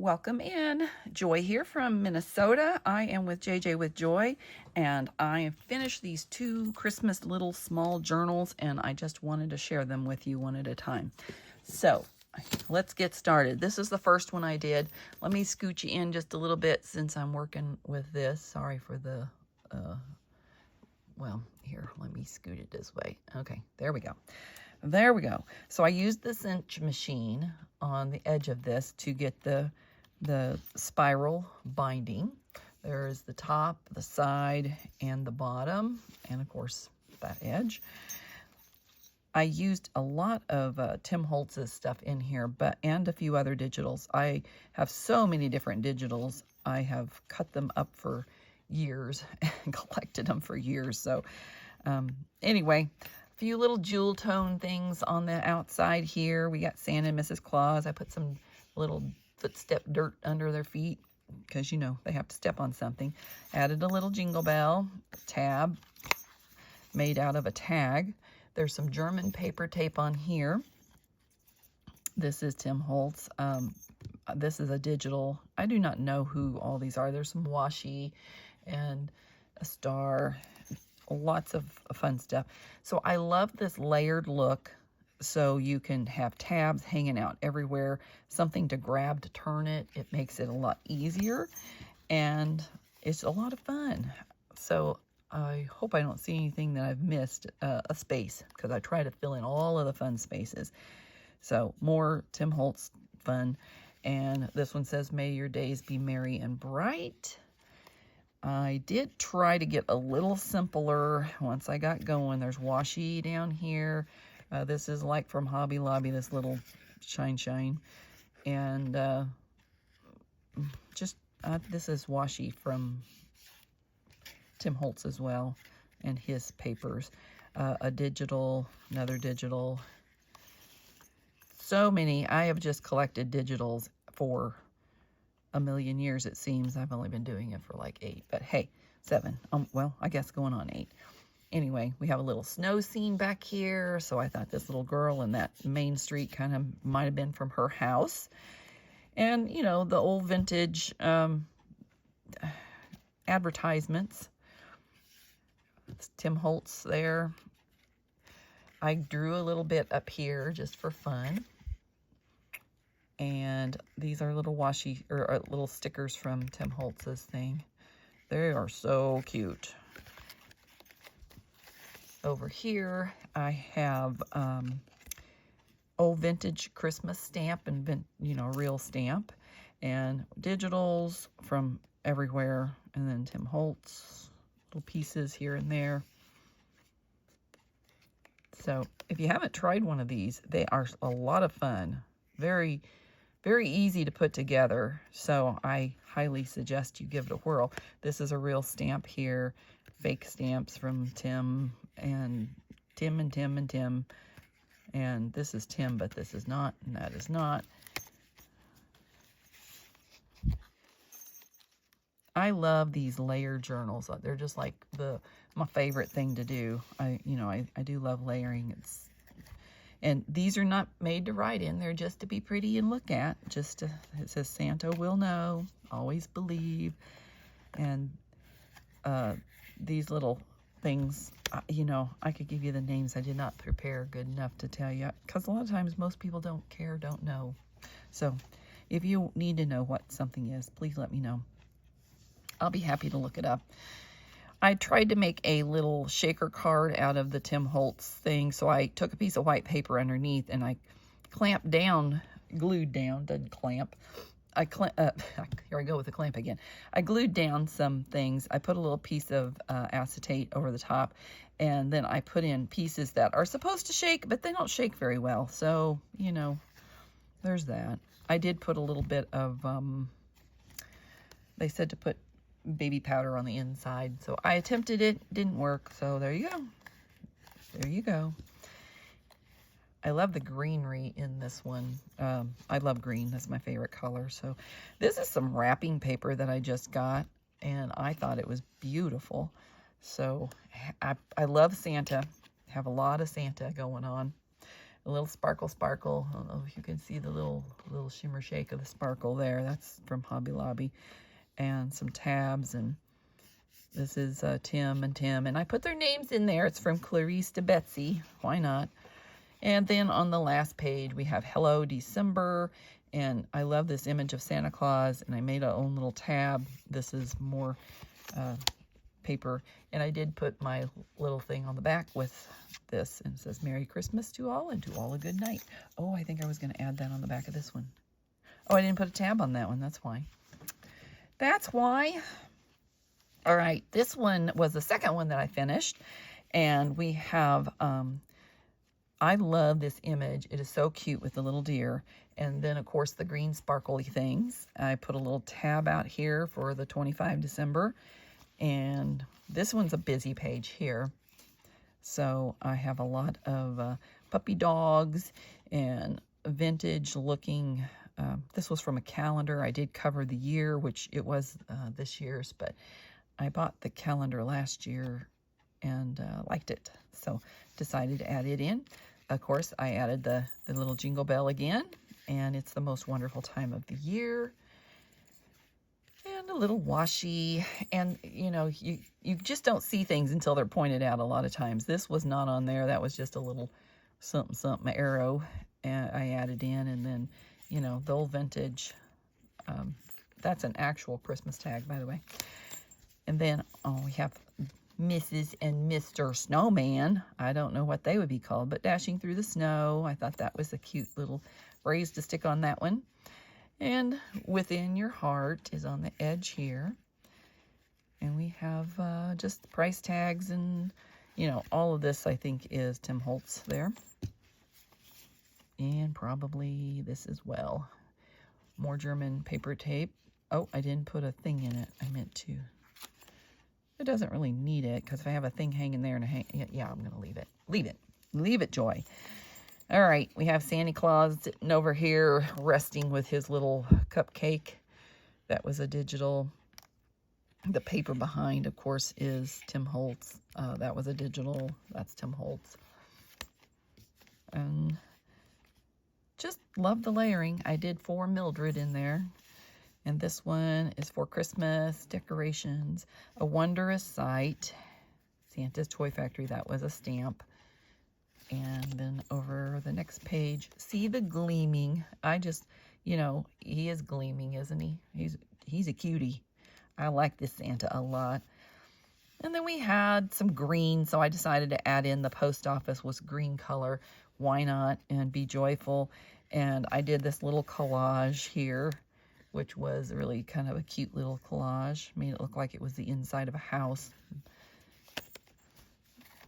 Welcome in. Joy here from Minnesota. I am with JJ with Joy, and I have finished these two Christmas little small journals, and I just wanted to share them with you one at a time. So let's get started. This is the first one I did. Let me scooch you in just a little bit since I'm working with this. Sorry for the, well, here, let me scoot it this way. Okay, there we go. There we go. So I used the cinch machine on the edge of this to get the spiral binding. There's the top, the side, and the bottom, and of course that edge. I used a lot of Tim Holtz's stuff in here, and a few other digitals. I have so many different digitals. I have cut them up for years and collected them for years. So anyway, a few little jewel tone things on the outside here. We got Santa and Mrs. Claus. I put some little footstep dirt under their feet because, you know, they have to step on something. Added a little jingle bell tab made out of a tag. There's some German paper tape on here. This is Tim Holtz. This is a digital. I do not know who all these are. There's some washi and a star. Lots of fun stuff. So I love this layered look. So you can have tabs hanging out everywhere, something to grab to turn it. It makes it a lot easier, and it's a lot of fun. So I hope I don't see anything that I've missed, a space, because I try to fill in all of the fun spaces. So more Tim Holtz fun. And this one says, "May your days be merry and bright." I did try to get a little simpler once I got going. There's washi down here. This is like from Hobby Lobby, this little shine. And this is washi from Tim Holtz as well, and his papers. A digital, another digital. So many. I have just collected digitals for a million years, it seems. I've only been doing it for like 8, but hey, 7. Well, I guess going on 8. Anyway, we have a little snow scene back here, so I thought this little girl in that Main Street kind of might have been from her house. And, you know, the old vintage advertisements. It's Tim Holtz there. I drew a little bit up here just for fun. And these are little washi, or little stickers from Tim Holtz's thing. They are so cute. Over here, I have old vintage Christmas stamp and, real stamp. And digitals from everywhere. And then Tim Holtz, little pieces here and there. So if you haven't tried one of these, they are a lot of fun. Very, very easy to put together. So I highly suggest you give it a whirl. This is a real stamp here. Fake stamps from Tim and Tim and Tim and Tim. And this is Tim, but this is not, and that is not. I love these layer journals. They're just like my favorite thing to do. I do love layering. And these are not made to write in. They're just to be pretty and look at. It says Santa will know, always believe. And these little things, I could give you the names. I did not prepare good enough to tell you, because a lot of times most people don't care, don't know. So if you need to know what something is, please let me know. I'll be happy to look it up. I tried to make a little shaker card out of the Tim Holtz thing. So I took a piece of white paper underneath and I clamped down, glued down, doesn't clamp. Here I go with the clamp again. I glued down some things. I put a little piece of acetate over the top, and then I put in pieces that are supposed to shake, but they don't shake very well. So, there's that. I did put a little bit of, they said to put baby powder on the inside. So I attempted it, didn't work. So there you go. There you go. I love the greenery in this one. I love green. That's my favorite color. So this is some wrapping paper that I just got, and I thought it was beautiful. So I love Santa. Have a lot of Santa going on. A little sparkle sparkle. I don't know if you can see the little shimmer shake of the sparkle there. That's from Hobby Lobby. And some tabs, and this is Tim and Tim. And I put their names in there. It's from Clarice to Betsy. Why not? And then on the last page, we have Hello December. And I love this image of Santa Claus. And I made a own little tab. This is more paper. And I did put my little thing on the back with this. And it says, Merry Christmas to all, and to all a good night. Oh, I think I was going to add that on the back of this one. Oh, I didn't put a tab on that one. That's why. That's why. All right, this one was the second one that I finished, and we have, I love this image. It is so cute with the little deer, and then, of course, the green sparkly things. I put a little tab out here for the 25 December, and this one's a busy page here. So I have a lot of puppy dogs and vintage-looking. This was from a calendar. I did cover the year, which it was this year's, but I bought the calendar last year and liked it, so decided to add it in. Of course, I added the little jingle bell again, and it's the most wonderful time of the year. And a little washi, and you know, you just don't see things until they're pointed out a lot of times. This was not on there. That was just a little something arrow, and I added in, and then, you know, the old vintage. That's an actual Christmas tag, by the way. And then, oh, we have Mrs. and Mr. Snowman. I don't know what they would be called, but Dashing Through the Snow. I thought that was a cute little phrase to stick on that one. And Within Your Heart is on the edge here. And we have just price tags and, you know, all of this I think is Tim Holtz there. And probably this as well. More German paper tape. Oh, I didn't put a thing in it. I meant to. It doesn't really need it, because if I have a thing hanging there and yeah, I'm going to leave it. Leave it, Joy. All right, we have Santa Claus sitting over here resting with his little cupcake. That was a digital. The paper behind, of course, is Tim Holtz. That was a digital. That's Tim Holtz. And just love the layering. I did for Mildred in there. And this one is for Christmas decorations. A Wondrous Sight. Santa's Toy Factory. That was a stamp. And then over the next page, See the Gleaming. I just, you know, he is gleaming, isn't he? He's a cutie. I like this Santa a lot. And then we had some green, so I decided to add in the post office was green color. Why not? And Be Joyful. And I did this little collage here, which was really kind of a cute little collage. Made it look like it was the inside of a house.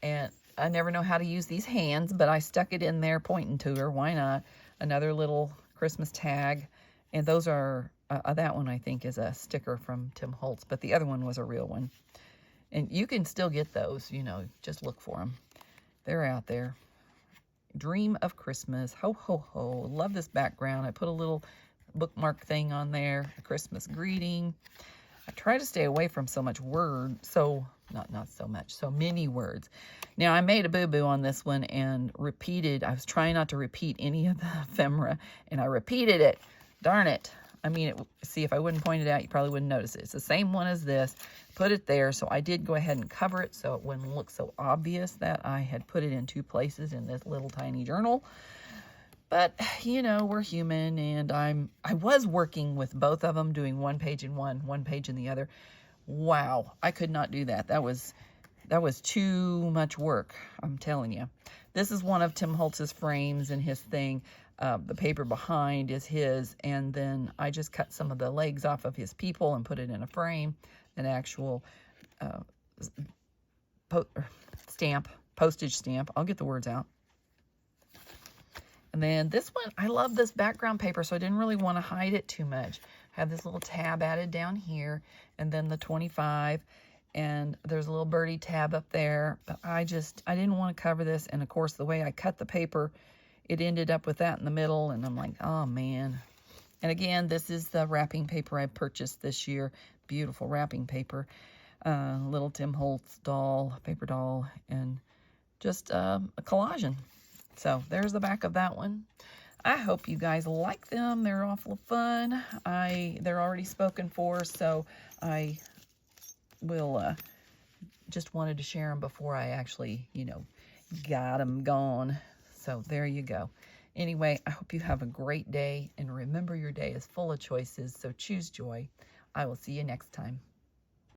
And I never know how to use these hands, but I stuck it in there pointing to her. Why not? Another little Christmas tag. And those are, that one I think is a sticker from Tim Holtz, but the other one was a real one. And you can still get those, you know, just look for them. They're out there. Dream of Christmas. Ho, ho, ho. Love this background. I put a little bookmark thing on there, a Christmas greeting. I try to stay away from so much word, so many words. Now I made a boo-boo on this one and repeated. I was trying not to repeat any of the ephemera, and I repeated it. Darn it. I mean, see, if I wouldn't point it out, you probably wouldn't notice it. It's the same one as this. Put it there, so I did go ahead and cover it so it wouldn't look so obvious that I had put it in two places in this little tiny journal. But, you know, we're human, and I was working with both of them, doing one page in one page in the other. Wow, I could not do that. That was too much work, I'm telling you. This is one of Tim Holtz's frames and his thing. The paper behind is his, and then I just cut some of the legs off of his people and put it in a frame, an actual postage stamp. I'll get the words out. And then this one, I love this background paper, so I didn't really want to hide it too much. I have this little tab added down here, and then the 25, and there's a little birdie tab up there. But I didn't want to cover this, and of course, the way I cut the paper, it ended up with that in the middle, and I'm like, oh man. And again, this is the wrapping paper I purchased this year. Beautiful wrapping paper. Little Tim Holtz doll, paper doll, and just a collaging. So there's the back of that one. I hope you guys like them. They're awful fun. They're already spoken for, so I will just wanted to share them before I actually, got them gone. So there you go. Anyway, I hope you have a great day, and remember your day is full of choices, so choose joy. I will see you next time.